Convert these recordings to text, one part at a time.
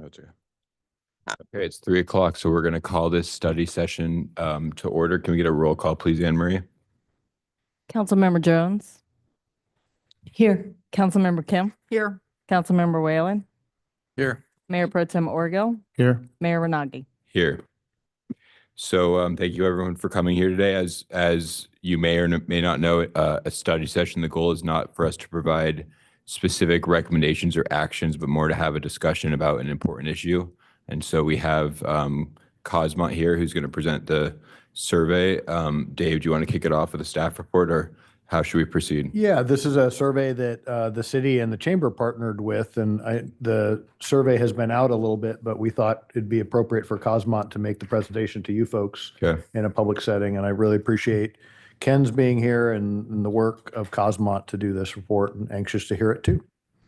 Gotcha. Okay, it's 3 o'clock, so we're going to call this study session to order. Can we get a roll call, please, Anne Marie? Councilmember Jones. Here. Councilmember Kim. Here. Councilmember Whalen. Here. Mayor Pro Tem Orgill. Here. Mayor Renagi. Here. So thank you everyone for coming here today. As you may or may not know, a study session, the goal is not for us to provide specific recommendations or actions, but more to have a discussion about an important issue. And so we have Cosmont here who's going to present the survey. Dave, do you want to kick it off with a staff report, or how should we proceed? Yeah, this is a survey that the city and the chamber partnered with, and the survey has been out a little bit, but we thought it'd be appropriate for Cosmont to make the presentation to you folks Okay. in a public setting. And I really appreciate Ken's being here and the work of Cosmont to do this report, and anxious to hear it too.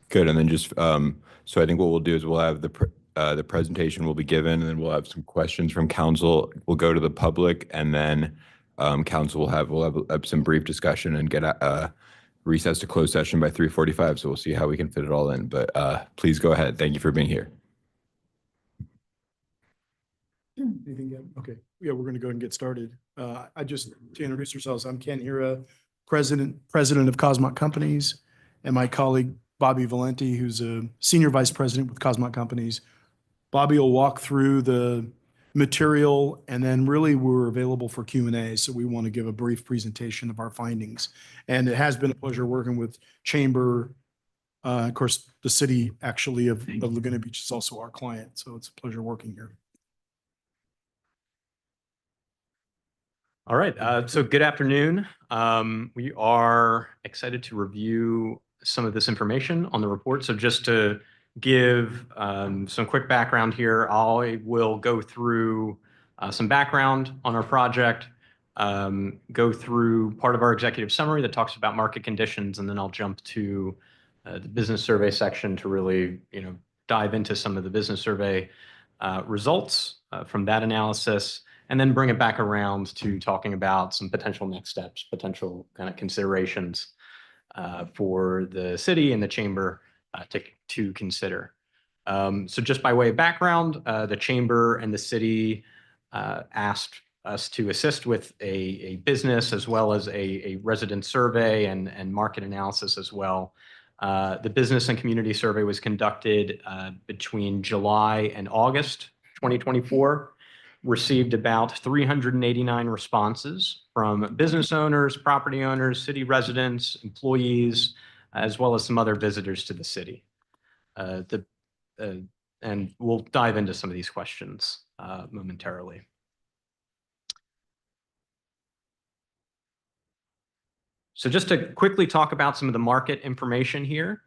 Good. And then just so I think what we'll do is we'll have the presentation will be given, and then we'll have some questions from council. We'll go to the public, and then council will have some brief discussion and get recess to closed session by 3:45. So we'll see how we can fit it all in. But please go ahead. Thank you for being here. Anything yet? Okay. Yeah, we're going to go ahead and get started. To introduce ourselves, I'm Ken Hira, president of Cosmont Companies, and my colleague Bobby Valenti, who's a senior vice president with Cosmont Companies. Bobby will walk through the material, and then really we're available for Q&A. So we want to give a brief presentation of our findings. And it has been a pleasure working with Chamber. Of course, the city actually of Laguna Beach is also our client. So it's a pleasure working here. All right, so good afternoon. We are excited to review some of this information on the report. So just to give some quick background here, I will go through some background on our project, go through part of our executive summary that talks about market conditions, and then I'll jump to the business survey section to really, dive into some of the business survey results from that analysis, and then bring it back around to talking about some potential next steps, potential kind of considerations for the city and the chamber to consider. So just by way of background, the chamber and the city asked us to assist with a business as well as a resident survey and market analysis as well. The business and community survey was conducted between July and August 2024. Received about 389 responses from business owners, property owners, city residents, employees, as well as some other visitors to the city. And we'll dive into some of these questions momentarily. So just to quickly talk about some of the market information here.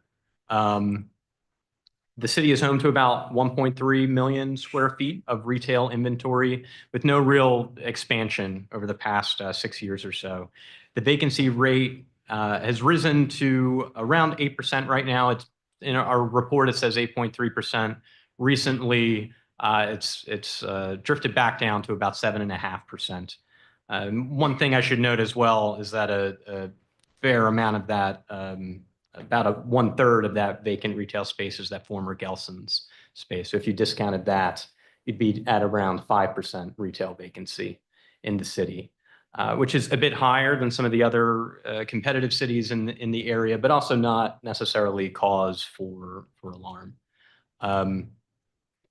The city is home to about 1.3 million square feet of retail inventory with no real expansion over the past 6 years or so. The vacancy rate has risen to around 8% right now. It's in our report, it says 8.3%. Recently, it's drifted back down to about 7.5%. One thing I should note as well is that a fair amount of that, about 1/3 of that vacant retail space is that former Gelson's space. So if you discounted that, you'd be at around 5% retail vacancy in the city, which is a bit higher than some of the other competitive cities in the area, but also not necessarily cause for alarm.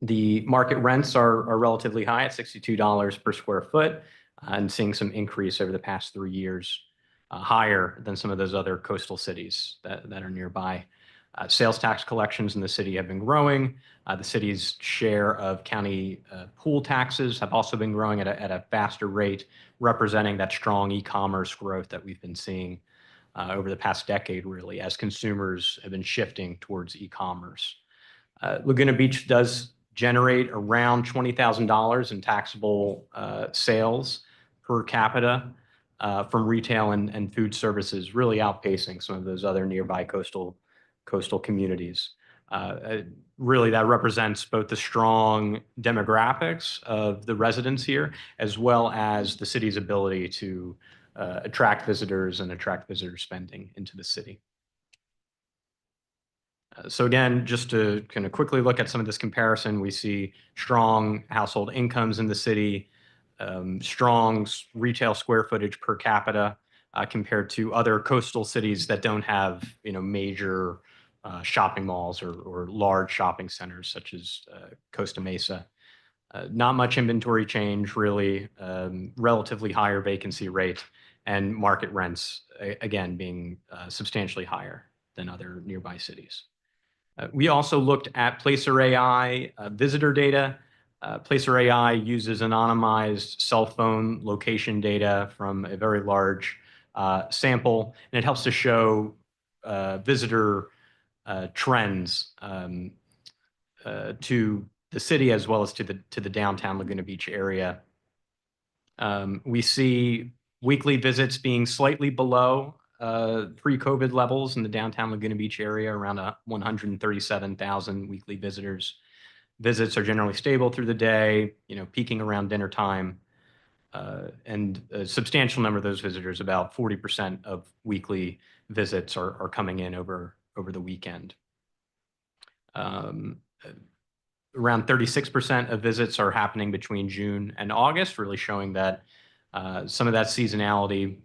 The market rents are relatively high at $62 per square foot, and seeing some increase over the past 3 years. Higher than some of those other coastal cities that are nearby. Sales tax collections in the city have been growing. The city's share of county pool taxes have also been growing at a faster rate, representing that strong e-commerce growth that we've been seeing over the past decade, really, as consumers have been shifting towards e-commerce. Laguna Beach does generate around $20,000 in taxable sales per capita from retail and food services, really outpacing some of those other nearby coastal communities. Really, that represents both the strong demographics of the residents here, as well as the city's ability to attract visitors and attract visitor spending into the city. So again, just to kind of quickly look at some of this comparison, we see strong household incomes in the city, strong retail square footage per capita compared to other coastal cities that don't have, major shopping malls or large shopping centers such as Costa Mesa. Not much inventory change, really, relatively higher vacancy rate, and market rents, again, being substantially higher than other nearby cities. We also looked at Placer AI visitor data. Placer AI uses anonymized cell phone location data from a very large sample, and it helps to show visitor trends to the city as well as to the downtown Laguna Beach area. We see weekly visits being slightly below pre-COVID levels in the downtown Laguna Beach area, around 137,000 weekly visitors. Visits are generally stable through the day, peaking around dinner time. And a substantial number of those visitors, about 40% of weekly visits are coming in over the weekend. Around 36% of visits are happening between June and August, really showing that some of that seasonality,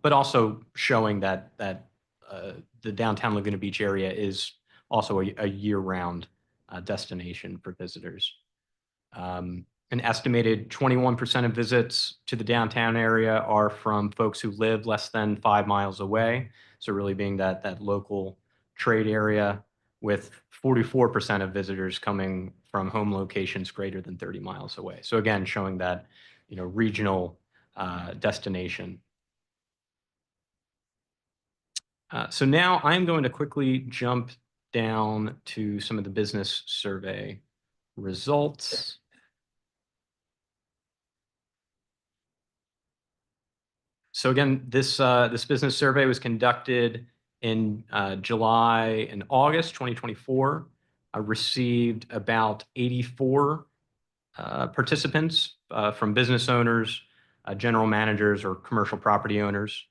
but also showing that the downtown Laguna Beach area is also a year-round destination for visitors. An estimated 21% of visits to the downtown area are from folks who live less than 5 miles away. So really being that local trade area, with 44% of visitors coming from home locations greater than 30 miles away. So again, showing that, regional destination. So now I'm going to quickly jump down to some of the business survey results. So again, this business survey was conducted in July and August 2024. I received about 84 participants from business owners, general managers, or commercial property owners.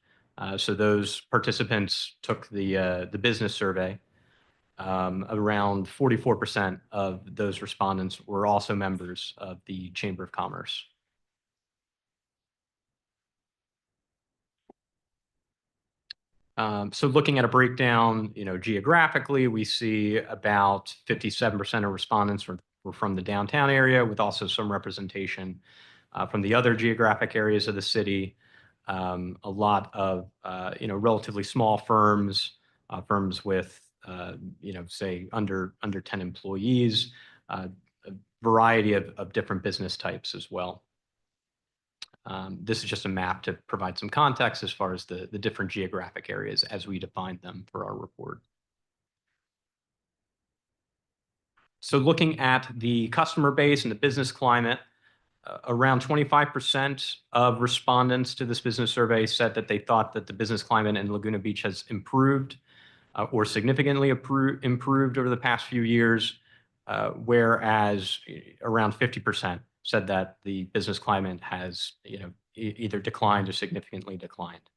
So those participants took the business survey. Around 44% of those respondents were also members of the Chamber of Commerce. So looking at a breakdown, geographically, we see about 57% of respondents were from the downtown area, with also some representation from the other geographic areas of the city. A lot of, relatively small firms, firms with, say under 10 employees, a variety of different business types as well. This is just a map to provide some context as far as the different geographic areas as we defined them for our report. So looking at the customer base and the business climate, around 25% of respondents to this business survey said that they thought that the business climate in Laguna Beach has improved or significantly improved over the past few years, whereas around 50% said that the business climate has, either declined or significantly declined.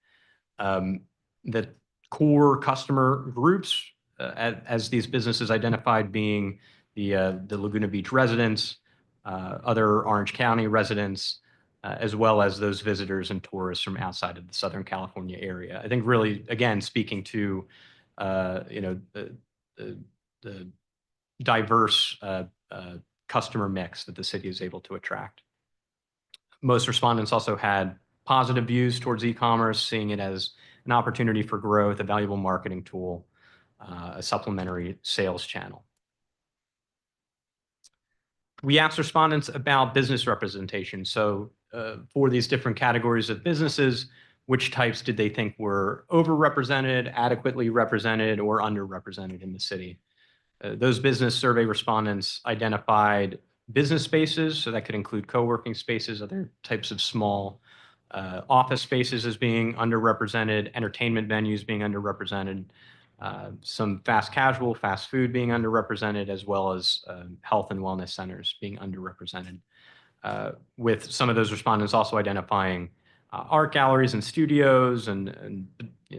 The core customer groups, as these businesses identified, being the Laguna Beach residents, other Orange County residents, as well as those visitors and tourists from outside of the Southern California area. I think really, again, speaking to, the diverse customer mix that the city is able to attract. Most respondents also had positive views towards e-commerce, seeing it as an opportunity for growth, a valuable marketing tool, a supplementary sales channel. We asked respondents about business representation. So for these different categories of businesses, which types did they think were overrepresented, adequately represented, or underrepresented in the city? Those business survey respondents identified business spaces, so that could include co-working spaces, other types of small office spaces as being underrepresented, entertainment venues being underrepresented, some fast casual, fast food being underrepresented, as well as health and wellness centers being underrepresented, with some of those respondents also identifying art galleries and studios and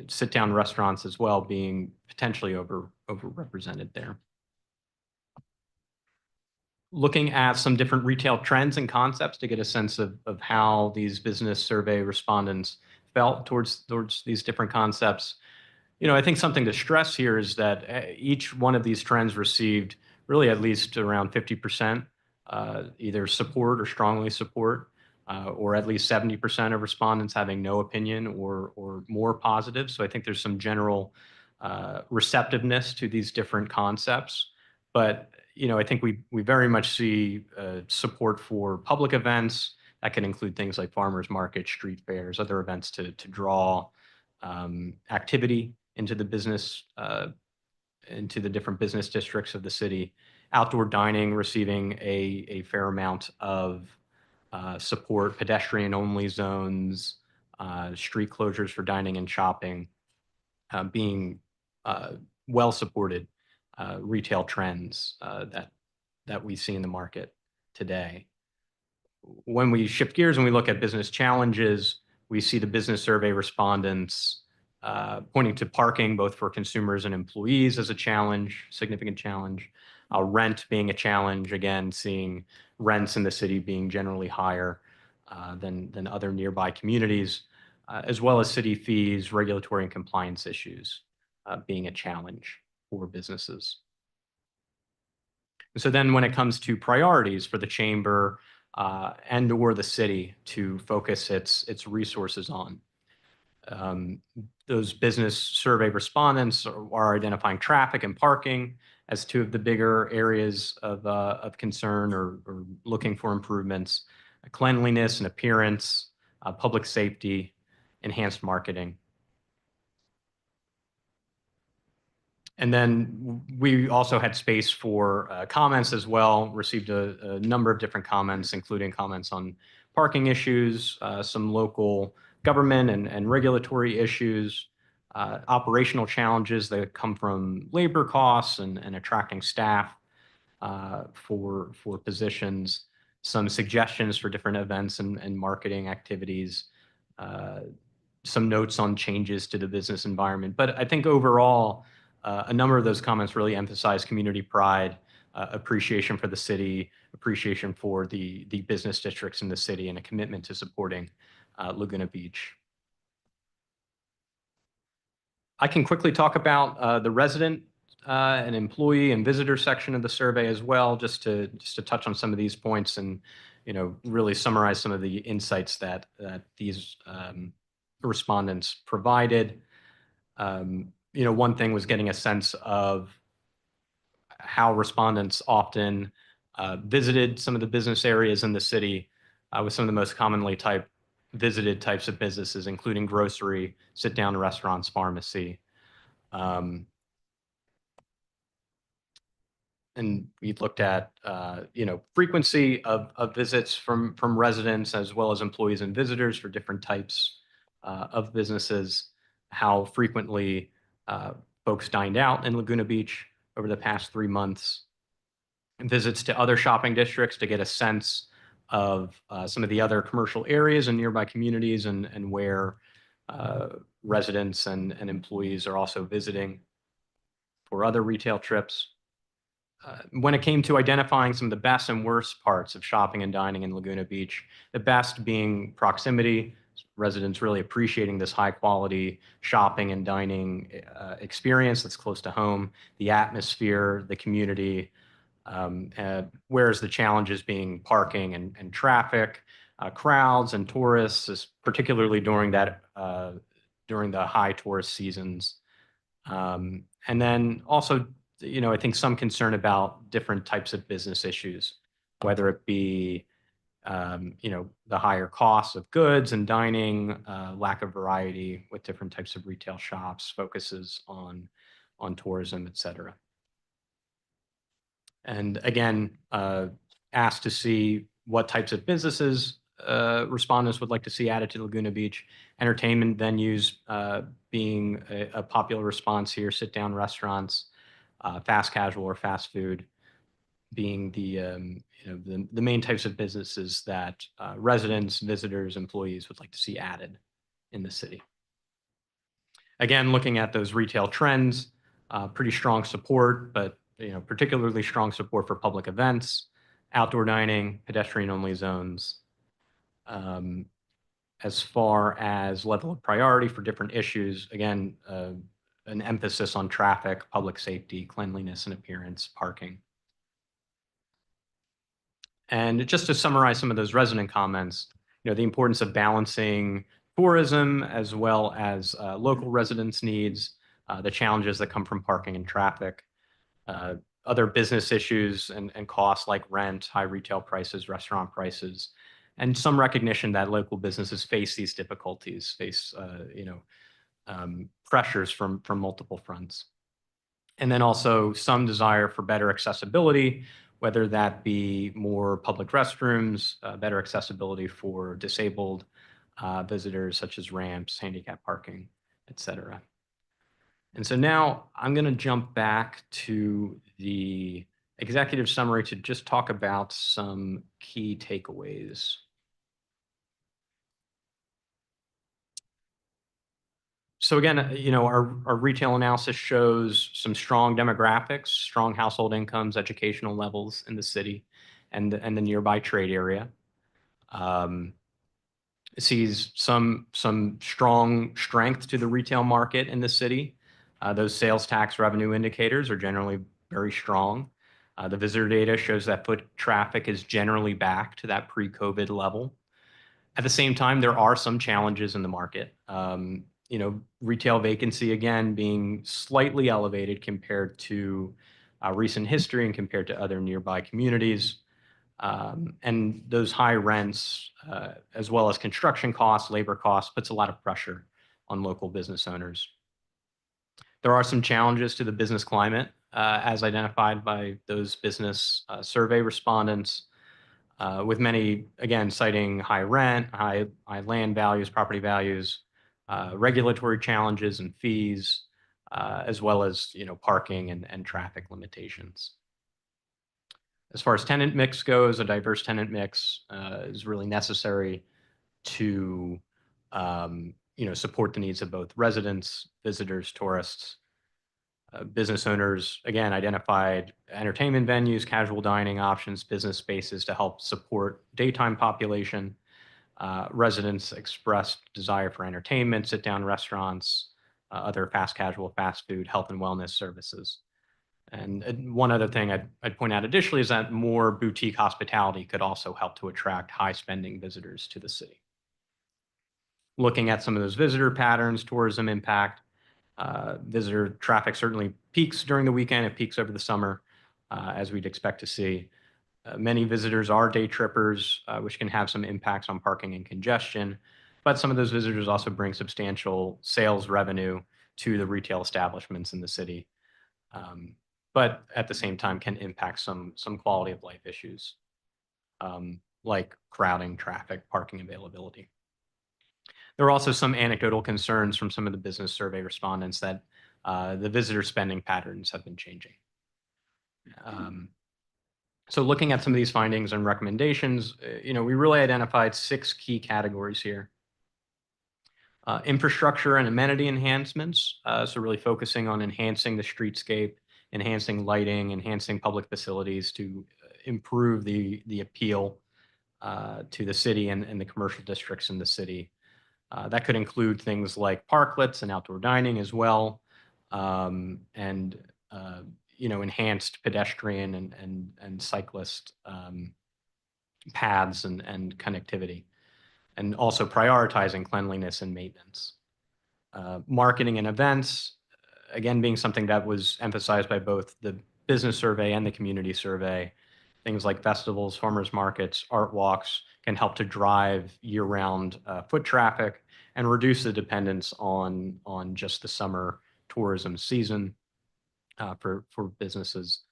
sit-down restaurants as well being potentially overrepresented there. Looking at some different retail trends and concepts to get a sense of how these business survey respondents felt towards these different concepts. I think something to stress here is that each one of these trends received really at least around 50% either support or strongly support, or at least 70% of respondents having no opinion or more positive. So I think there's some general receptiveness to these different concepts. But I think we very much see support for public events. That can include things like farmers market, street fairs, other events to draw activity into the business, into the different business districts of the city. Outdoor dining receiving a fair amount of support, pedestrian-only zones, street closures for dining and shopping, being well-supported retail trends that we see in the market today. When we shift gears and we look at business challenges, we see the business survey respondents pointing to parking, both for consumers and employees, as a challenge, significant challenge. Rent being a challenge, again, seeing rents in the city being generally higher than other nearby communities, as well as city fees, regulatory and compliance issues being a challenge for businesses. And so then when it comes to priorities for the chamber and or the city to focus its resources on, those business survey respondents are identifying traffic and parking as two of the bigger areas of concern or looking for improvements, cleanliness and appearance, public safety, enhanced marketing. And then we also had space for comments as well, received a number of different comments, including comments on parking issues, some local government and regulatory issues, operational challenges that come from labor costs and attracting staff for positions, some suggestions for different events and marketing activities, some notes on changes to the business environment. But I think overall, a number of those comments really emphasize community pride, appreciation for the city, appreciation for the business districts in the city, and a commitment to supporting Laguna Beach. I can quickly talk about the resident and employee and visitor section of the survey as well, just to touch on some of these points and really summarize some of the insights that these respondents provided. One thing was getting a sense of how respondents often visited some of the business areas in the city, with some of the most commonly visited types of businesses, including grocery, sit-down restaurants, pharmacy. And we looked at, frequency of visits from residents as well as employees and visitors for different types of businesses, how frequently folks dined out in Laguna Beach over the past 3 months, and visits to other shopping districts to get a sense of some of the other commercial areas and nearby communities and where residents and employees are also visiting for other retail trips. When it came to identifying some of the best and worst parts of shopping and dining in Laguna Beach, the best being proximity, residents really appreciating this high quality shopping and dining experience that's close to home, the atmosphere, the community, whereas the challenges being parking and traffic, crowds and tourists, particularly during the high tourist seasons. And then also, I think some concern about different types of business issues, whether it be the higher costs of goods and dining, lack of variety with different types of retail shops, focuses on tourism, et cetera. And again, asked to see what types of businesses respondents would like to see added to Laguna Beach. Entertainment venues being a popular response here, sit-down restaurants, fast casual or fast food being the main types of businesses that residents, visitors, employees would like to see added in the city. Again, looking at those retail trends, pretty strong support, but particularly strong support for public events, outdoor dining, pedestrian-only zones. As far as level of priority for different issues, again, an emphasis on traffic, public safety, cleanliness and appearance, parking. And just to summarize some of those resident comments, the importance of balancing tourism as well as local residents' needs, the challenges that come from parking and traffic, other business issues and costs like rent, high retail prices, restaurant prices, and some recognition that local businesses face these difficulties, face pressures from multiple fronts. And then also some desire for better accessibility, whether that be more public restrooms, better accessibility for disabled visitors such as ramps, handicap parking, et cetera. And so now I'm going to jump back to the executive summary to just talk about some key takeaways. So again, our retail analysis shows some strong demographics, strong household incomes, educational levels in the city and the nearby trade area. It sees some strong strength to the retail market in the city. Those sales tax revenue indicators are generally very strong. The visitor data shows that foot traffic is generally back to that pre-COVID level. At the same time, there are some challenges in the market. Retail vacancy, again, being slightly elevated compared to recent history and compared to other nearby communities. And those high rents, as well as construction costs, labor costs, puts a lot of pressure on local business owners. There are some challenges to the business climate, as identified by those business survey respondents, with many, again, citing high rent, high land values, property values, regulatory challenges and fees, as well as parking and traffic limitations. As far as tenant mix goes, a diverse tenant mix is really necessary to support the needs of both residents, visitors, tourists. Business owners, again, identified entertainment venues, casual dining options, business spaces to help support daytime population. Residents expressed desire for entertainment, sit-down restaurants, other fast casual, fast food, health and wellness services. And one other thing I'd point out additionally is that more boutique hospitality could also help to attract high-spending visitors to the city. Looking at some of those visitor patterns, tourism impact, visitor traffic certainly peaks during the weekend. It peaks over the summer, as we'd expect to see. Many visitors are day trippers, which can have some impacts on parking and congestion. But some of those visitors also bring substantial sales revenue to the retail establishments in the city. But at the same time can impact some quality of life issues, like crowding, traffic, parking availability. There are also some anecdotal concerns from some of the business survey respondents that the visitor spending patterns have been changing. So looking at some of these findings and recommendations, we really identified 6 key categories here. Infrastructure and amenity enhancements, so really focusing on enhancing the streetscape, enhancing lighting, enhancing public facilities to improve the appeal to the city and the commercial districts in the city. That could include things like parklets and outdoor dining as well, and enhanced pedestrian and cyclist paths and connectivity, and also prioritizing cleanliness and maintenance. Marketing and events, again, being something that was emphasized by both the business survey and the community survey. Things like festivals, farmers markets, art walks can help to drive year-round foot traffic and reduce the dependence on just the summer tourism season for businesses.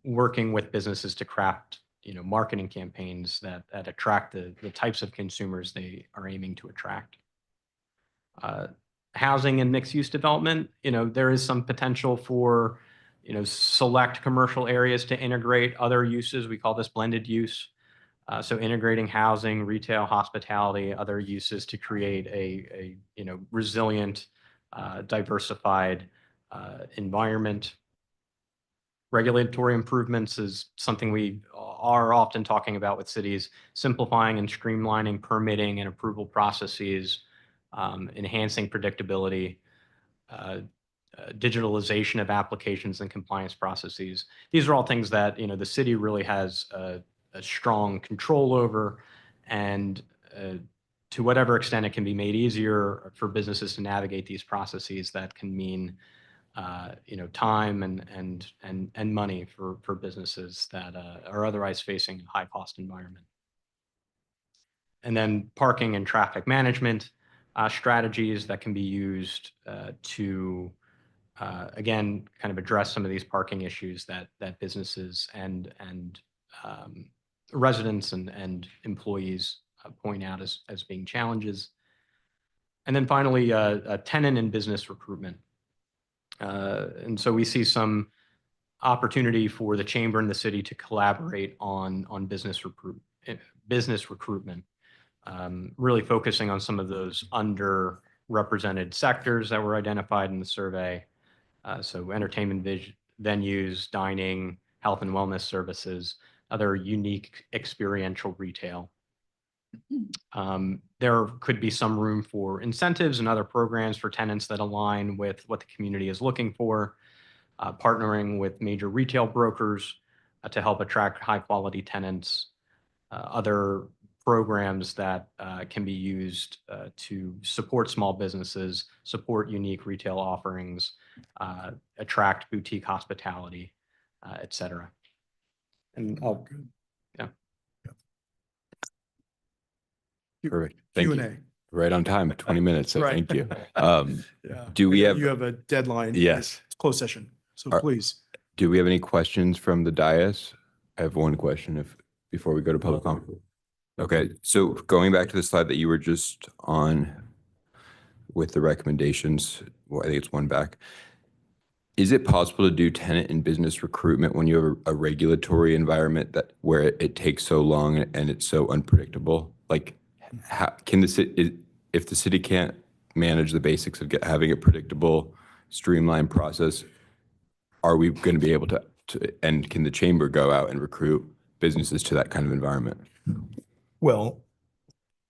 Working with businesses to craft marketing campaigns that attract the types of consumers they are aiming to attract. Housing and mixed-use development, there is some potential for select commercial areas to integrate other uses. We call this blended use. So integrating housing, retail, hospitality, other uses to create a resilient, diversified environment. Regulatory improvements is something we are often talking about with cities, simplifying and streamlining permitting and approval processes, enhancing predictability, digitalization of applications and compliance processes. These are all things that, you know, the city really has a strong control over, and to whatever extent it can be made easier for businesses to navigate these processes, that can mean you know, time and money for businesses that are otherwise facing a high cost environment. And then parking and traffic management strategies that can be used to again, kind of address some of these parking issues that businesses and residents and employees point out as being challenges. And then finally, tenant and business recruitment. And so we see some opportunity for the chamber and the city to collaborate on business recruitment, really focusing on some of those underrepresented sectors that were identified in the survey. So entertainment venues, dining, health and wellness services, other unique experiential retail. There could be some room for incentives and other programs for tenants that align with what the community is looking for, partnering with major retail brokers to help attract high quality tenants, other programs that can be used to support small businesses, support unique retail offerings, attract boutique hospitality, et cetera. And I'll, yeah. Perfect. Thank you. Q&A. Right on time, 20 minutes. So Right. thank you. Yeah. Do we have, You have a deadline. yes. It's closed session, so Are- please. Do we have any questions from the dais? I have one question before we go to public comment. Okay, so going back to the slide that you were just on with the recommendations, well, I think it's one back. Is it possible to do tenant and business recruitment when you have a regulatory environment where it takes so long and it's so unpredictable? Like, how can the city, if the city can't manage the basics of having a predictable, streamlined process, are we going to be able to, and can the chamber go out and recruit businesses to that kind of environment? Well,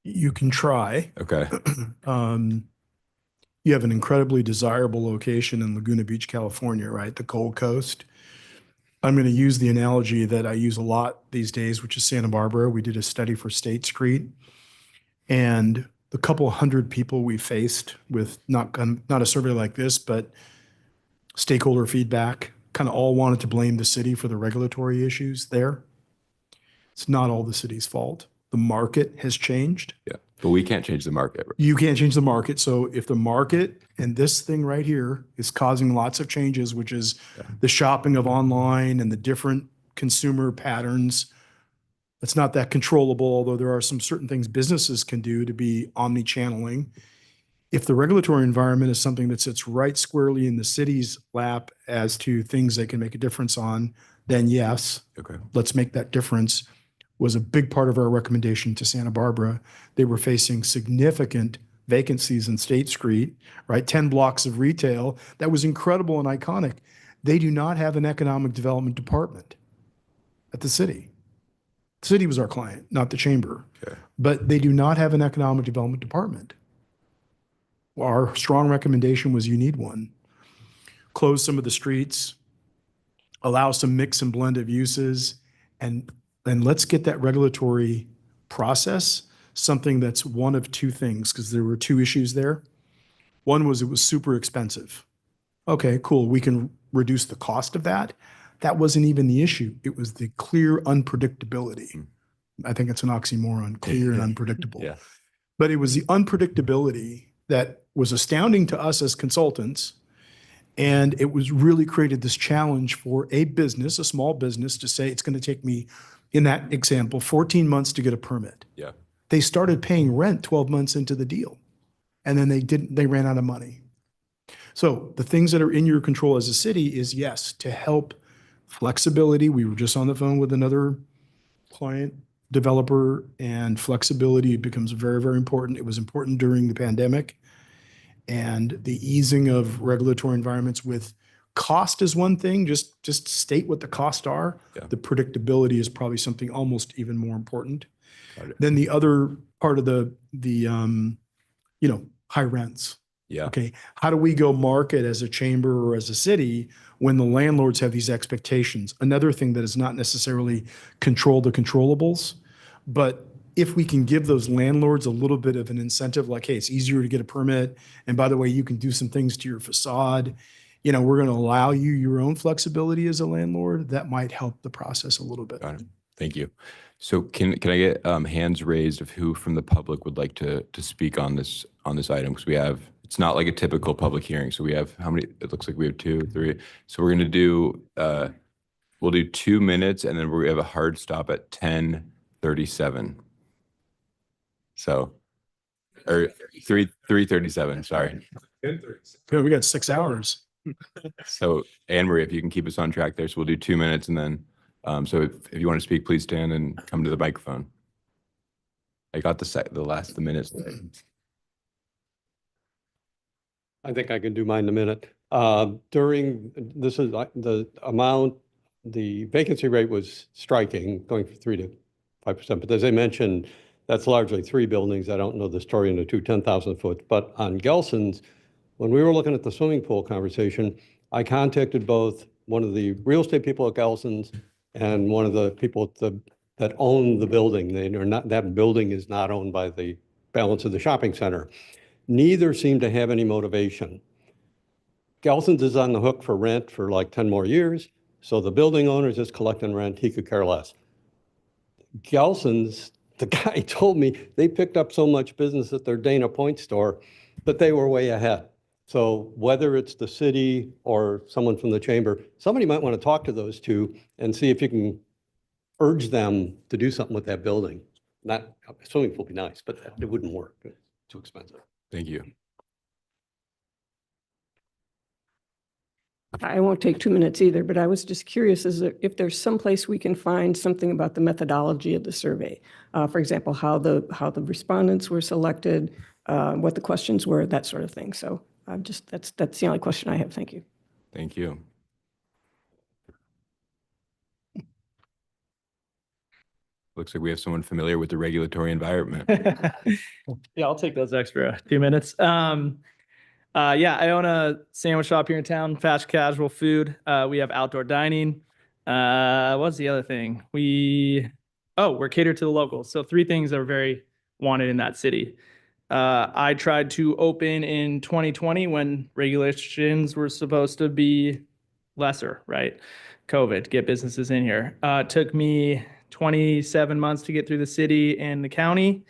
you can try. Okay, You have an incredibly desirable location in Laguna Beach, California, right? The Gold Coast. I'm going to use the analogy that I use a lot these days, which is Santa Barbara. We did a study for State Street, and the couple hundred people we faced with not a survey like this, but stakeholder feedback, kind of all wanted to blame the city for the regulatory issues there. It's not all the city's fault. The market has changed. yeah, but we can't change the market. Right? You can't change the market. So if the market and this thing right here is causing lots of changes, which is the shopping of online and the different consumer patterns, it's not that controllable, although there are some certain things businesses can do to be omni-channeling. If the regulatory environment is something that sits right squarely in the city's lap as to things they can make a difference on, then yes, Okay, let's make that difference, was a big part of our recommendation to Santa Barbara. They were facing significant vacancies in State Street, right? 10 blocks of retail. That was incredible and iconic. They do not have an economic development department at the city. The city was our client, not the chamber. okay, But they do not have an economic development department. Our strong recommendation was you need one. Close some of the streets, allow some mix and blend of uses, and let's get that regulatory process something that's one of two things, because there were two issues there. One was it was super expensive. Okay, cool. We can reduce the cost of that. That wasn't even the issue. It was the clear unpredictability. I think it's an oxymoron, clear and unpredictable. yeah, But it was the unpredictability that was astounding to us as consultants. And it was really created this challenge for a business, a small business, to say it's going to take me, in that example, 14 months to get a permit. yeah. They started paying rent 12 months into the deal. And then they ran out of money. So the things that are in your control as a city is, yes, to help flexibility. We were just on the phone with another client developer, and flexibility becomes very, very important. It was important during the pandemic. and the easing of regulatory environments with cost is one thing, just state what the costs are. Yeah. The predictability is probably something almost even more important. Got it. Then the other part of the high rents. Yeah. Okay, how do we go market as a chamber or as a city when the landlords have these expectations? Another thing that is not necessarily control the controllables, but if we can give those landlords a little bit of an incentive, like, hey, it's easier to get a permit, and by the way, you can do some things to your facade. We're going to allow you your own flexibility as a landlord. That might help the process a little bit. Got it. Thank you. So can I get hands raised of who from the public would like to speak on this item? Because it's not like a typical public hearing. So we have how many? It looks like we have 2, 3. So we're going to do we'll do 2 minutes, and then we have a hard stop at 10:37. So, or 3:37. Sorry. Good, we got 6 hours. So Anne Marie, if you can keep us on track there, so we'll do 2 minutes, and then so if you want to speak, please stand and come to the microphone. I got the minutes. I think I can do mine in a minute. This is the amount, the vacancy rate was striking, going from 3 to 5%. But as I mentioned, that's largely 3 buildings. I don't know the story in the 2 10,000 foot. But on Gelson's, when we were looking at the swimming pool conversation, I contacted both one of the real estate people at Gelson's and one of the people that own the building. That building is not owned by the balance of the shopping center. Neither seem to have any motivation. Gelson's is on the hook for rent for like 10 more years. So the building owner is just collecting rent. He could care less. Gelson's, the guy told me they picked up so much business at their Dana Point store that they were way ahead. So whether it's the city or someone from the chamber, somebody might want to talk to those two and see if you can urge them to do something with that building. Not swimming pool would be nice, but it wouldn't work. It's too expensive. Thank you. I won't take 2 minutes either, but I was just curious if there's some place we can find something about the methodology of the survey. For example, how the respondents were selected, what the questions were, that sort of thing. So that's the only question I have. Thank you. Thank you. Looks like we have someone familiar with the regulatory environment. Yeah, I'll take those extra 2 minutes. Yeah, I own a sandwich shop here in town, fast casual food. We have outdoor dining. What's the other thing? We're catered to the locals. So 3 things that are very wanted in that city. I tried to open in 2020 when regulations were supposed to be lesser, right? COVID, get businesses in here. It took me 27 months to get through the city and the county.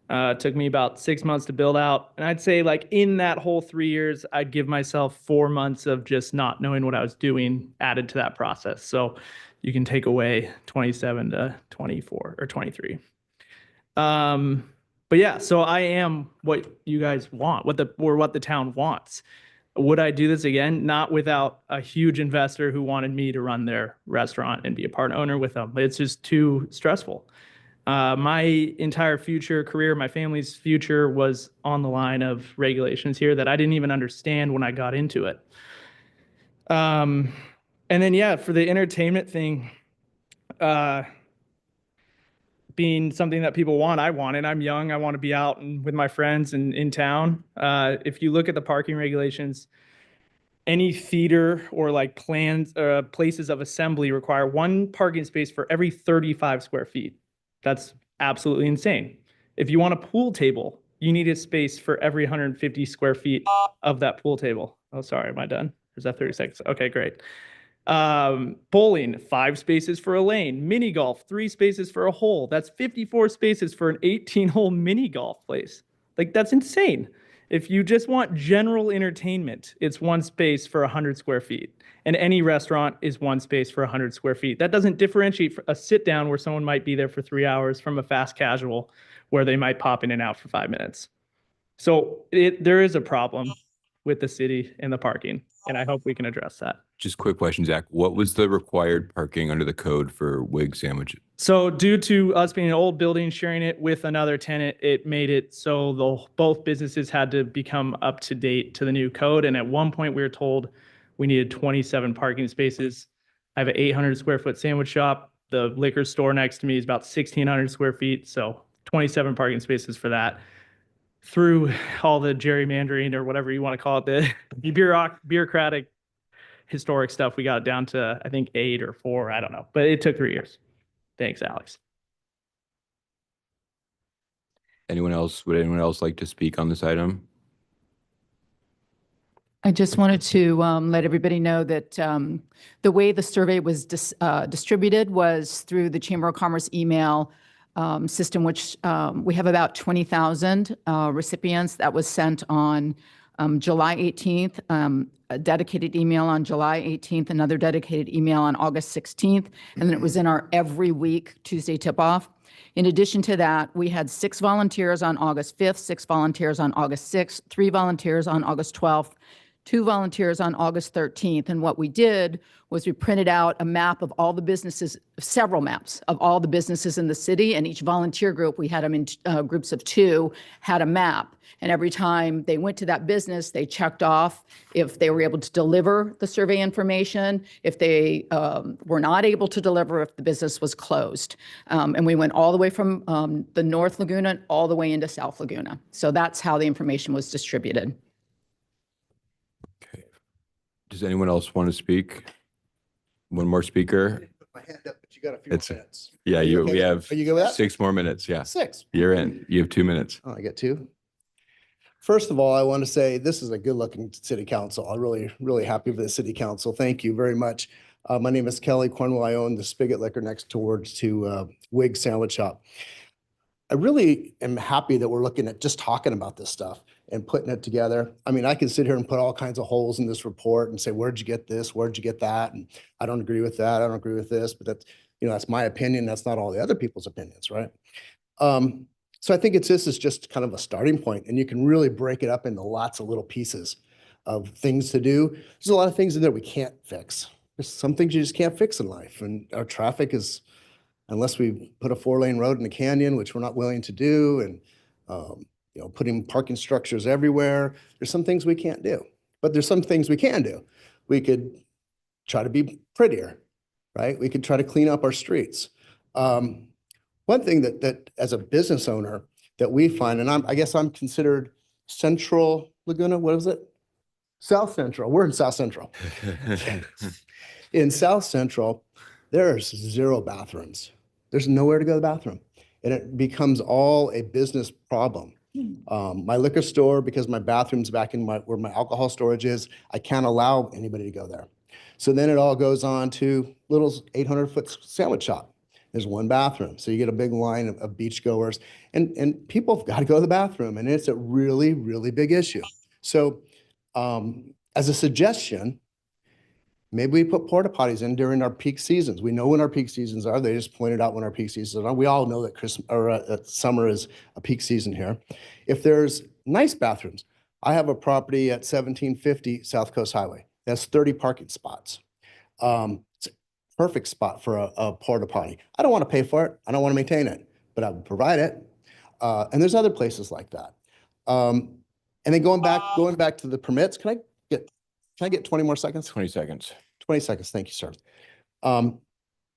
It took me about 6 months to build out. And I'd say like in that whole 3 years, I'd give myself 4 months of just not knowing what I was doing added to that process. So you can take away 27 to 24 or 23. But yeah, so I am what you guys want, what the town wants. Would I do this again? Not without a huge investor who wanted me to run their restaurant and be a part owner with them. It's just too stressful. My entire future career, my family's future was on the line of regulations here that I didn't even understand when I got into it. And then, yeah, for the entertainment thing, being something that people want, I want it. I'm young. I want to be out and with my friends and in town. If you look at the parking regulations, any theater or like plans, places of assembly require 1 parking space for every 35 square feet. That's absolutely insane. If you want a pool table, you need a space for every 150 square feet of that pool table. Oh, sorry, am I done? Or is that 30 seconds? Okay, great. Bowling, 5 spaces for a lane. Mini golf, 3 spaces for a hole. That's 54 spaces for an 18-hole mini golf place. Like, that's insane. If you just want general entertainment, it's 1 space for 100 square feet. And any restaurant is 1 space for 100 square feet. That doesn't differentiate a sit down where someone might be there for 3 hours from a fast casual where they might pop in and out for 5 minutes. So there is a problem with the city and the parking, and I hope we can address that. Just quick question, Zach. What was the required parking under the code for Wig sandwich? So due to us being an old building, sharing it with another tenant, it made it so both businesses had to become up to date to the new code. And at one point we were told we needed 27 parking spaces. I have an 800 square foot sandwich shop. The liquor store next to me is about 1,600 square feet. So 27 parking spaces for that. Through all the gerrymandering or whatever you want to call it, the bureaucratic historic stuff, we got it down to, I think, 8 or 4. I don't know, but it took 3 years. Thanks, Alex. Would anyone else like to speak on this item? I just wanted to let everybody know that the way the survey was distributed was through the Chamber of Commerce email system, which we have about 20,000 recipients. That was sent on July 18th, a dedicated email on July 18th, another dedicated email on August 16th, and then it was in our every week Tuesday tip-off. In addition to that, we had 6 volunteers on August 5th, 6 volunteers on August 6th, 3 volunteers on August 12th, 2 volunteers on August 13th. And what we did was we printed out a map of all the businesses, several maps of all the businesses in the city, and each volunteer group, we had them in groups of 2, had a map. And every time they went to that business, they checked off if they were able to deliver the survey information, if they were not able to deliver, if the business was closed. And we went all the way from the North Laguna all the way into South Laguna. So that's how the information was distributed. Okay. Does anyone else want to speak? One more speaker? Put my hand up, but you got a few It's- minutes. Yeah, Are you we okay? have Are you good with that? 6 more minutes. Yeah, 6. you're in. You have 2 minutes. Oh, I get 2. First of all, I want to say this is a good-looking city council. I'm really happy with the city council. Thank you very much. My name is Kelly Cornwell. I own the Spigot Liquor next towards to Wig Sandwich Shop. I really am happy that we're looking at just talking about this stuff and putting it together. I mean, I can sit here and put all kinds of holes in this report and say, where'd you get this? Where'd you get that? And I don't agree with that. I don't agree with this, but that's, that's my opinion. That's not all the other people's opinions, right? So I think this is just kind of a starting point, and you can really break it up into lots of little pieces of things to do. There's a lot of things in there we can't fix. There's some things you just can't fix in life, and our traffic is, unless we put a 4-lane road in the canyon, which we're not willing to do, and putting parking structures everywhere, there's some things we can't do. But there's some things we can do. We could try to be prettier, right? We could try to clean up our streets. One thing that as a business owner that we find, and I guess I'm considered Central Laguna, what is it? South Central. We're in South Central. In South Central, there's 0 bathrooms. There's nowhere to go to the bathroom. And it becomes all a business problem. My liquor store, because my bathroom's back in where my alcohol storage is, I can't allow anybody to go there. So then it all goes on to little 800-foot sandwich shop. There's 1 bathroom. So you get a big line of beachgoers, and people have got to go to the bathroom, and it's a really, really big issue. So as a suggestion, maybe we put porta potties in during our peak seasons. We know when our peak seasons are. They just pointed out when our peak seasons are. We all know that summer is a peak season here. If there's nice bathrooms, I have a property at 1750 South Coast Highway. That's 30 parking spots. It's a perfect spot for a porta potty. I don't want to pay for it. I don't want to maintain it, but I would provide it. And there's other places like that. And then going back to the permits, can I get 20 more seconds? 20 seconds. 20 seconds. Thank you, sir.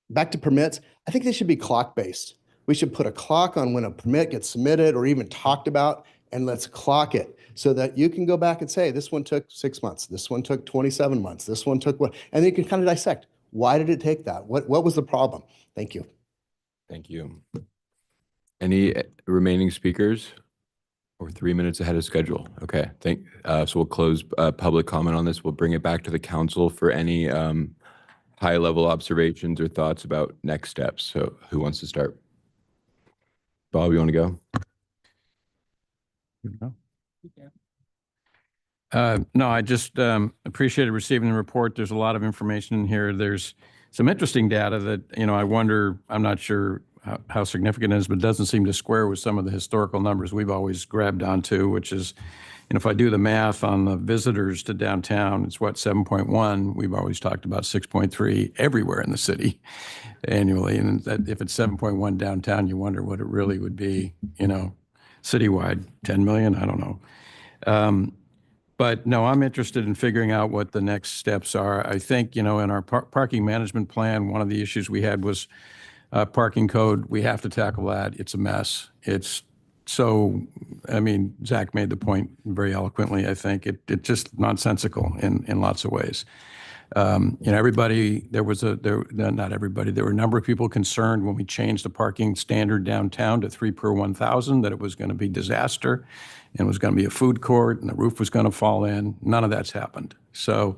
Back to permits. I think they should be clock-based. We should put a clock on when a permit gets submitted or even talked about, and let's clock it so that you can go back and say, this one took 6 months. This one took 27 months. This one took what? And then you can kind of dissect. Why did it take that? What was the problem? Thank you. Thank you. Any remaining speakers? We're 3 minutes ahead of schedule. Okay, so we'll close public comment on this. We'll bring it back to the council for any high-level observations or thoughts about next steps. So who wants to start? Bob, you want to go? No, I just appreciated receiving the report. There's a lot of information in here. There's some interesting data that, I wonder, I'm not sure how significant it is, but it doesn't seem to square with some of the historical numbers we've always grabbed onto, which is, if I do the math on the visitors to downtown, it's what, 7.1. We've always talked about 6.3 everywhere in the city annually. And that if it's 7.1 downtown, you wonder what it really would be, citywide, 10 million, I don't know. But no, I'm interested in figuring out what the next steps are. I think, in our parking management plan, one of the issues we had was parking code. We have to tackle that. It's a mess. Zach made the point very eloquently, I think. It's just nonsensical in lots of ways. Everybody, there were a number of people concerned when we changed the parking standard downtown to 3 per 1,000 that it was going to be disaster and it was going to be a food court and the roof was going to fall in. None of that's happened. So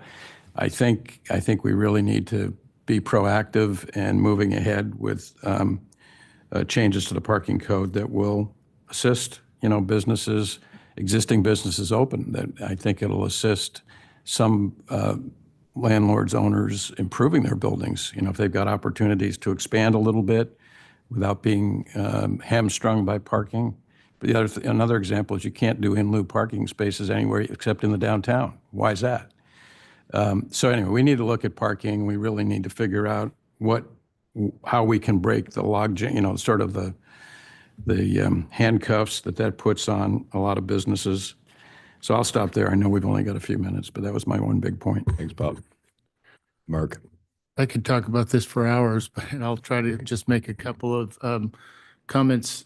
I think we really need to be proactive and moving ahead with changes to the parking code that will assist, businesses, existing businesses open. That I think it'll assist some landlords, owners improving their buildings. If they've got opportunities to expand a little bit without being hamstrung by parking. But another example is you can't do in lieu parking spaces anywhere except in the downtown. Why is that? So anyway, we need to look at parking. We really need to figure out how we can break the logjam, sort of the handcuffs that puts on a lot of businesses. So I'll stop there. I know we've only got a few minutes, but that was my one big point. Thanks, Bob. Mark. I could talk about this for hours, but I'll try to just make a couple of comments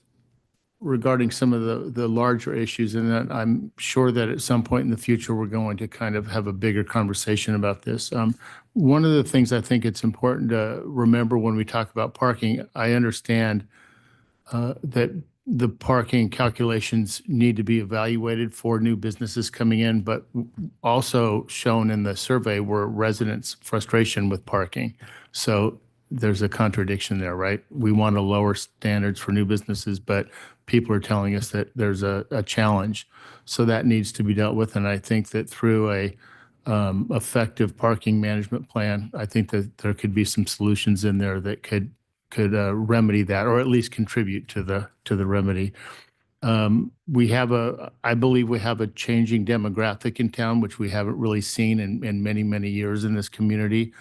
regarding some of the larger issues. And then I'm sure that at some point in the future, we're going to kind of have a bigger conversation about this. One of the things I think it's important to remember when we talk about parking, I understand that the parking calculations need to be evaluated for new businesses coming in, but also shown in the survey were residents' frustration with parking. So there's a contradiction there, right? We want to lower standards for new businesses, but people are telling us that there's a challenge. So that needs to be dealt with. And I think that through a effective parking management plan, I think that there could be some solutions in there that could remedy that, or at least contribute to the remedy. I believe we have a changing demographic in town, which we haven't really seen in many, many years in this community.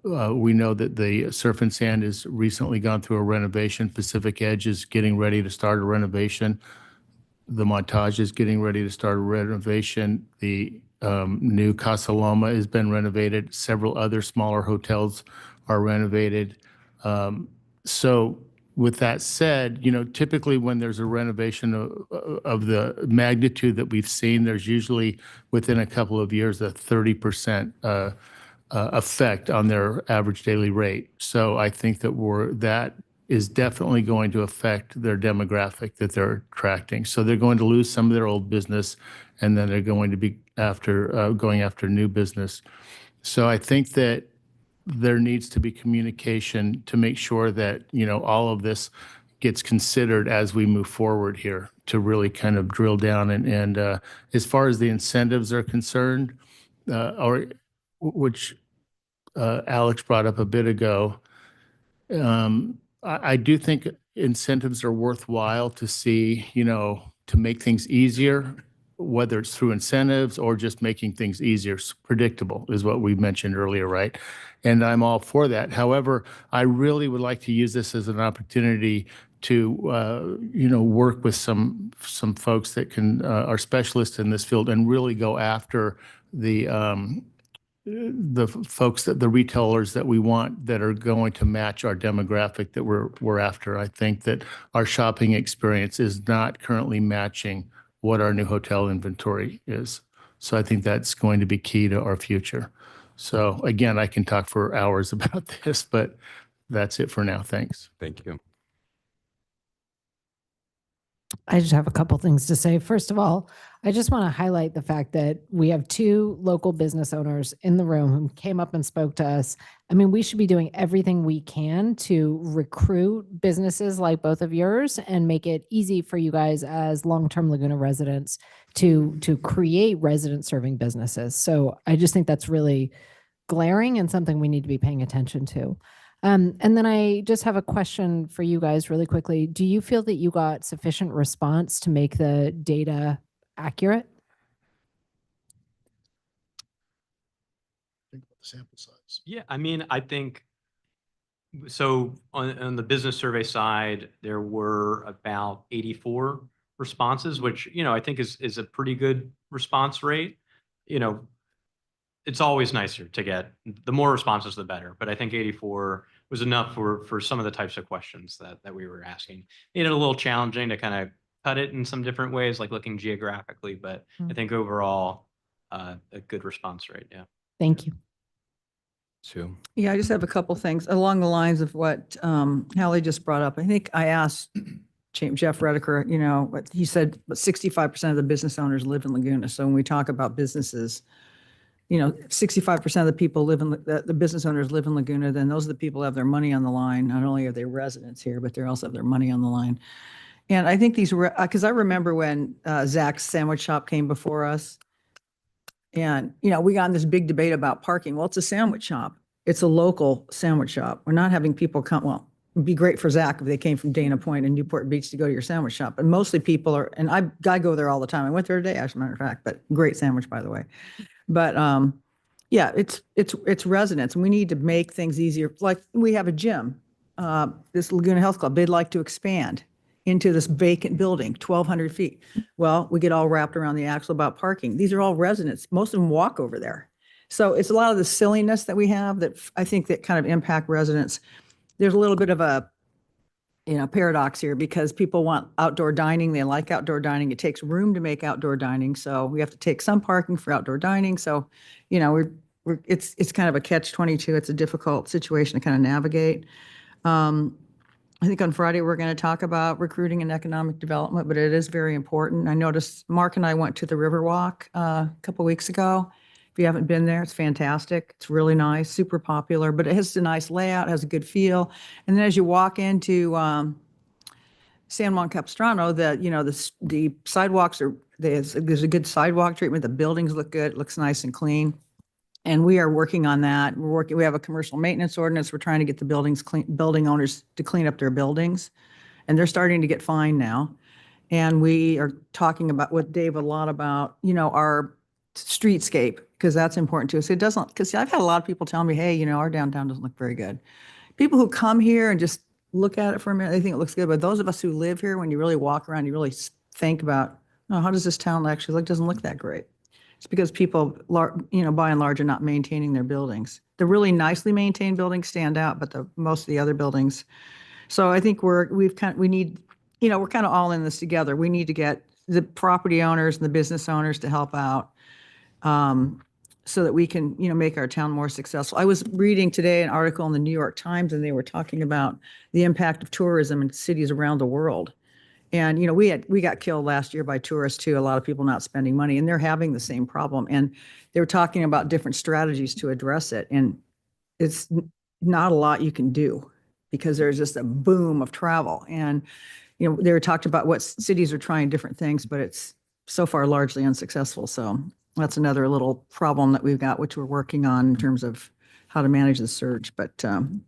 We know that the Surf and Sand has recently gone through a renovation. Pacific Edge is getting ready to start a renovation. The Montage is getting ready to start a renovation. The new Casa Loma has been renovated. Several other smaller hotels are renovated. So with that said, typically when there's a renovation of the magnitude that we've seen, there's usually within a couple of years a 30% effect on their average daily rate. So I think that is definitely going to affect their demographic that they're attracting. So they're going to lose some of their old business, and then they're going to be going after new business. So I think that there needs to be communication to make sure that, all of this gets considered as we move forward here to really kind of drill down. And as far as the incentives are concerned, which Alex brought up a bit ago, I do think incentives are worthwhile to see, to make things easier, whether it's through incentives or just making things easier. Predictable is what we mentioned earlier, right? And I'm all for that. However, I really would like to use this as an opportunity to, work with some folks that are specialists in this field and really go after the folks, the retailers that we want that are going to match our demographic that we're after. I think that our shopping experience is not currently matching what our new hotel inventory is. So I think that's going to be key to our future. So again, I can talk for hours about this, but that's it for now. Thanks. Thank you. I just have a couple things to say. First of all, I just want to highlight the fact that we have two local business owners in the room who came up and spoke to us. I mean, we should be doing everything we can to recruit businesses like both of yours and make it easy for you guys as long-term Laguna residents to create resident-serving businesses. So I just think that's really glaring and something we need to be paying attention to. And then I just have a question for you guys really quickly. Do you feel that you got sufficient response to make the data accurate? Think about the sample size. Yeah, I mean, I think, so on the business survey side, there were about 84 responses, which, I think is a pretty good response rate. It's always nicer to get, the more responses, the better. But I think 84 was enough for some of the types of questions that we were asking. Made it a little challenging to kind of cut it in some different ways, like looking geographically, but I think overall, a good response rate, yeah. Thank you. Sue? Yeah, I just have a couple things along the lines of what Hallie just brought up. I think I asked Jeff Redeker, what he said, but 65% of the business owners live in Laguna. So when we talk about businesses, 65% of the people live in, the business owners live in Laguna, then those are the people who have their money on the line. Not only are they residents here, but they also have their money on the line. And I think these were, because I remember when Zach's Sandwich Shop came before us, and, we got in this big debate about parking. Well, it's a sandwich shop. It's a local sandwich shop. We're not having people come, well, it'd be great for Zach if they came from Dana Point and Newport Beach to go to your sandwich shop. But mostly people are, and I go there all the time. I went there today, as a matter of fact, but great sandwich, by the way. But yeah, it's residents, and we need to make things easier. Like we have a gym, this Laguna Health Club, they'd like to expand into this vacant building, 1,200 feet. Well, we get all wrapped around the axle about parking. These are all residents. Most of them walk over there. So it's a lot of the silliness that we have that I think that kind of impact residents. There's a little bit of a, paradox here because people want outdoor dining. They like outdoor dining. It takes room to make outdoor dining. So we have to take some parking for outdoor dining. So, it's kind of a catch-22. It's a difficult situation to kind of navigate. I think on Friday, we're going to talk about recruiting and economic development, but it is very important. I noticed Mark and I went to the Riverwalk a couple weeks ago. If you haven't been there, it's fantastic. It's really nice, super popular, but it has a nice layout, has a good feel. And then as you walk into San Juan Capistrano, the sidewalks there's a good sidewalk treatment. The buildings look good. It looks nice and clean. And we are working on that. We have a commercial maintenance ordinance. We're trying to get the building owners to clean up their buildings. And they're starting to get fined now. And we are talking with Dave a lot about, our streetscape, because that's important to us. It doesn't, because I've had a lot of people tell me, hey, our downtown doesn't look very good. People who come here and just look at it for a minute, they think it looks good. But those of us who live here, when you really walk around, you really think about, how does this town actually look? Doesn't look that great. It's because people, by and large, are not maintaining their buildings. The really nicely maintained buildings stand out, but most of the other buildings. So I think we're kind of all in this together. We need to get the property owners and the business owners to help out, so that we can, make our town more successful. I was reading today an article in the New York Times, and they were talking about the impact of tourism in cities around the world. And, we got killed last year by tourists too, a lot of people not spending money, and they're having the same problem. And they were talking about different strategies to address it. And it's not a lot you can do because there's just a boom of travel. And, they were talking about what cities are trying different things, but it's so far largely unsuccessful. So that's another little problem that we've got, which we're working on in terms of how to manage the surge. But, and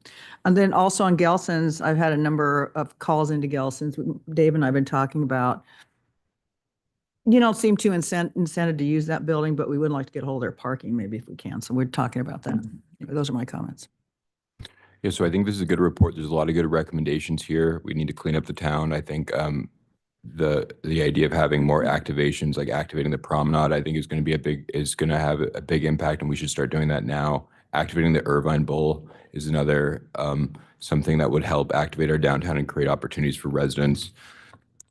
then also on Gelson's, I've had a number of calls into Gelson's. Dave and I have been talking about, don't seem too incented to use that building, but we would like to get a hold of their parking maybe if we can. So we're talking about that. Those are my comments. Yeah, so I think this is a good report. There's a lot of good recommendations here. We need to clean up the town. I think the idea of having more activations, like activating the promenade, I think is going to have a big impact, and we should start doing that now. Activating the Irvine Bowl is another something that would help activate our downtown and create opportunities for residents.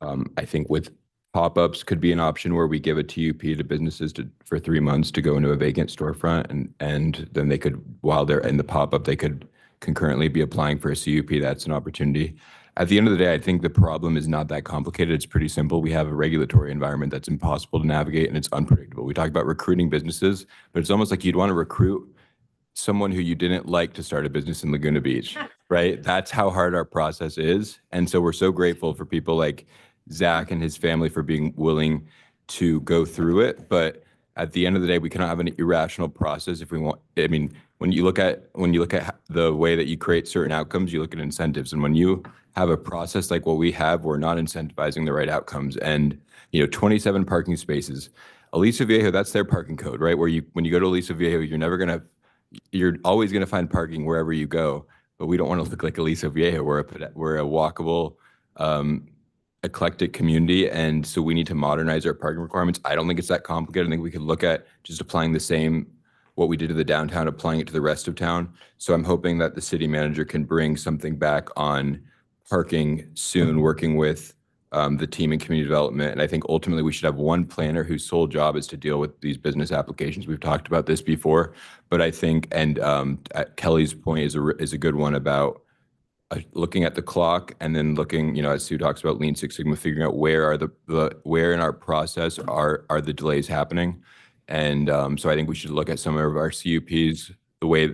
I think with pop-ups could be an option where we give a TUP to businesses for 3 months to go into a vacant storefront, and then they could, while they're in the pop-up, they could concurrently be applying for a CUP. That's an opportunity. At the end of the day, I think the problem is not that complicated. It's pretty simple. We have a regulatory environment that's impossible to navigate, and it's unpredictable. We talk about recruiting businesses, but it's almost like you'd want to recruit someone who you didn't like to start a business in Laguna Beach, right? That's how hard our process is. And so we're so grateful for people like Zach and his family for being willing to go through it. But at the end of the day, we cannot have an irrational process if we want. I mean, when you look at the way that you create certain outcomes, you look at incentives. And when you have a process like what we have, we're not incentivizing the right outcomes. And 27 parking spaces. Aliso Viejo, that's their parking code, right? When you go to Aliso Viejo, you're always gonna find parking wherever you go. But we don't want to look like Aliso Viejo. We're a walkable, eclectic community, and so we need to modernize our parking requirements. I don't think it's that complicated. I think we could look at just applying the same what we did to the downtown, applying it to the rest of town. So I'm hoping that the city manager can bring something back on parking soon, working with the team in community development. And I think ultimately we should have one planner whose sole job is to deal with these business applications. We've talked about this before, but I think, and Kelly's point is a good one about looking at the clock and then looking, as Sue talks about Lean Six Sigma, figuring out where in our process are the delays happening. And so I think we should look at some of our CUPs, the way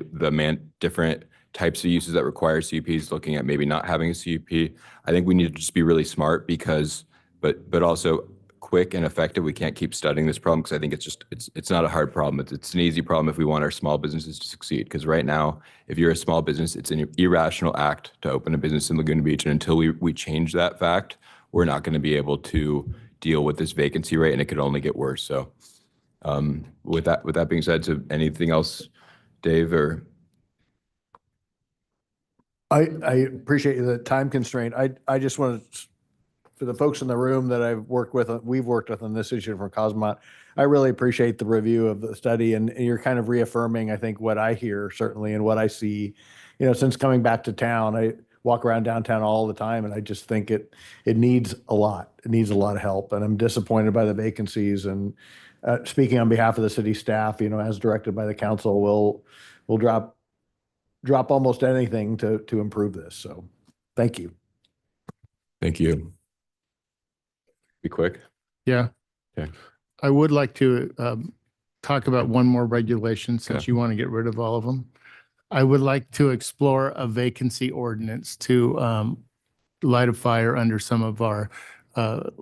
different types of uses that require CUPs, looking at maybe not having a CUP. I think we need to just be really smart but also quick and effective. We can't keep studying this problem because I think it's not a hard problem. It's an easy problem if we want our small businesses to succeed. Because right now, if you're a small business, it's an irrational act to open a business in Laguna Beach. And until we change that fact, we're not going to be able to deal with this vacancy rate, and it could only get worse. So with that being said, so anything else, Dave, or? I appreciate the time constraint. I just want to, for the folks in the room that we've worked with on this issue for Cosmont, I really appreciate the review of the study, and you're kind of reaffirming, I think, what I hear certainly and what I see. Since coming back to town, I walk around downtown all the time, and I just think it needs a lot. It needs a lot of help, and I'm disappointed by the vacancies. And speaking on behalf of the city staff, as directed by the council, we'll drop almost anything to improve this. So, thank you. Thank you. Be quick. Yeah. Okay. I would like to talk about one more regulation since you want to get rid of all of them. I would like to explore a vacancy ordinance to light a fire under some of our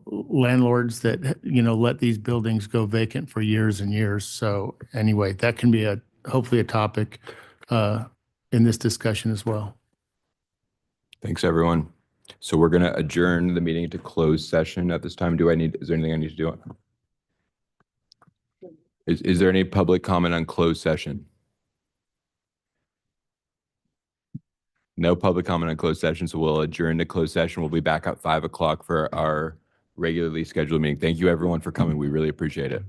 landlords that, let these buildings go vacant for years and years. So anyway, that can be hopefully a topic in this discussion as well. Thanks, everyone. So we're going to adjourn the meeting to closed session at this time. Is there anything I need to do? Is there any public comment on closed session? No public comment on closed session, so we'll adjourn to closed session. We'll be back at 5 o'clock for our regularly scheduled meeting. Thank you, everyone, for coming. We really appreciate it.